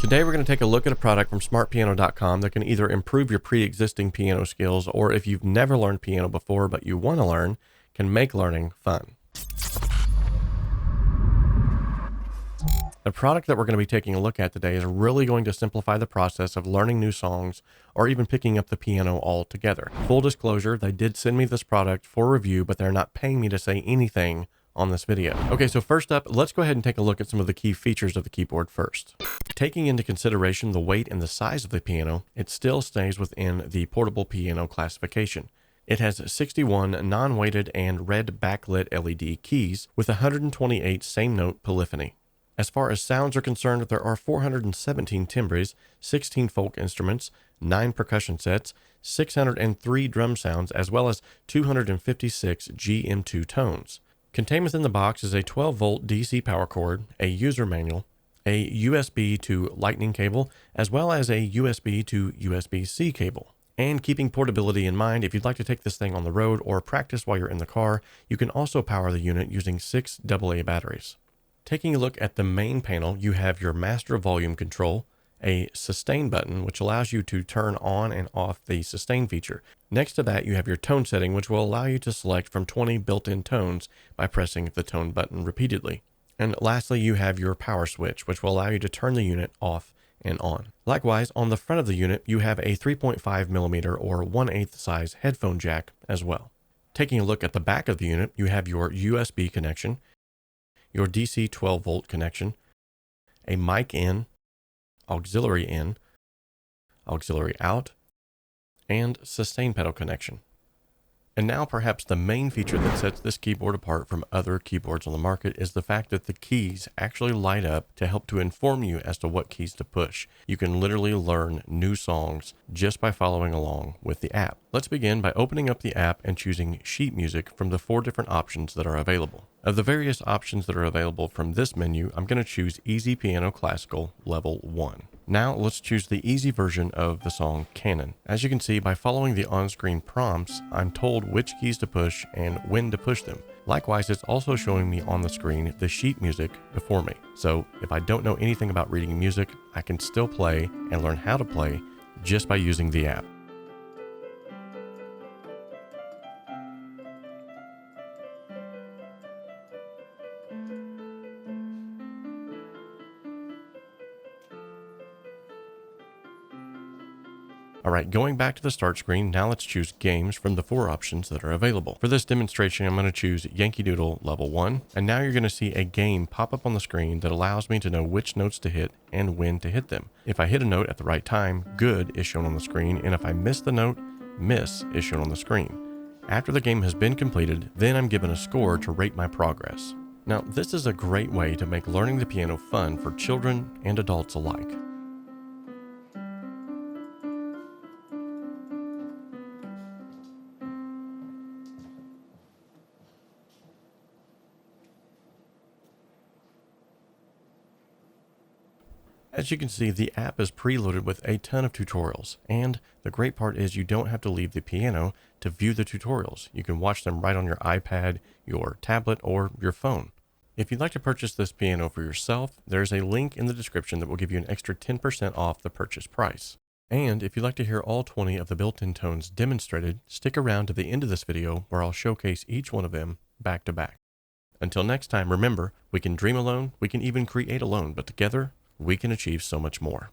Today we're going to take a look at a product from 𝗧𝗵𝗲 that can either improve your pre-existing piano skills, or if you've never learned piano before but you want to learn, can make learning fun. The product that we're going to be taking a look at today is really going to simplify the process of learning new songs or even picking up the piano altogether. Full disclosure, they did send me this product for review, but they're not paying me to say anything on this video. Okay, so first up, let's go ahead and take a look at some of the key features of the keyboard first. Taking into consideration the weight and the size of the piano, it still stays within the portable piano classification. It has 61 non-weighted and red backlit LED keys with 128 same note polyphony. As far as sounds are concerned, there are 417 timbres, 16 folk instruments, 9 percussion sets, 603 drum sounds, as well as 256 GM2 tones. Contained within the box is a 12-volt DC power cord, a user manual, a USB to Lightning cable, as well as a USB to USB-C cable. And keeping portability in mind, if you'd like to take this thing on the road or practice while you're in the car, you can also power the unit using 6 AA batteries. Taking a look at the main panel, you have your master volume control, a sustain button, which allows you to turn on and off the sustain feature. Next to that, you have your tone setting, which will allow you to select from 20 built-in tones by pressing the tone button repeatedly. And lastly, you have your power switch, which will allow you to turn the unit off and on. Likewise, on the front of the unit, you have a 3.5mm or 1/8 size headphone jack as well. Taking a look at the back of the unit, you have your USB connection, your DC 12-volt connection, a mic in, auxiliary out, and sustain pedal connection. And now perhaps the main feature that sets this keyboard apart from other keyboards on the market is the fact that the keys actually light up to help to inform you as to what keys to push. You can literally learn new songs just by following along with the app. Let's begin by opening up the app and choosing sheet music from the 4 different options that are available. Of the various options that are available from this menu, I'm going to choose Easy Piano Classical Level 1. Now let's choose the easy version of the song Canon. As you can see, by following the on-screen prompts, I'm told which keys to push and when to push them. Likewise, it's also showing me on the screen the sheet music before me. So if I don't know anything about reading music, I can still play and learn how to play just by using the app. Alright, going back to the start screen, now let's choose games from the 4 options that are available. For this demonstration, I'm going to choose Yankee Doodle Level 1, and now you're going to see a game pop up on the screen that allows me to know which notes to hit and when to hit them. If I hit a note at the right time, good is shown on the screen, and if I miss the note, miss is shown on the screen. After the game has been completed, then I'm given a score to rate my progress. Now, this is a great way to make learning the piano fun for children and adults alike. As you can see, the app is preloaded with a ton of tutorials, and the great part is you don't have to leave the piano to view the tutorials. You can watch them right on your iPad, your tablet, or your phone. If you'd like to purchase this piano for yourself, there's a link in the description that will give you an extra 10% off the purchase price. And if you'd like to hear all 20 of the built-in tones demonstrated, stick around to the end of this video where I'll showcase each one of them back to back. Until next time, remember, we can dream alone, we can even create alone, but together, we can achieve so much more.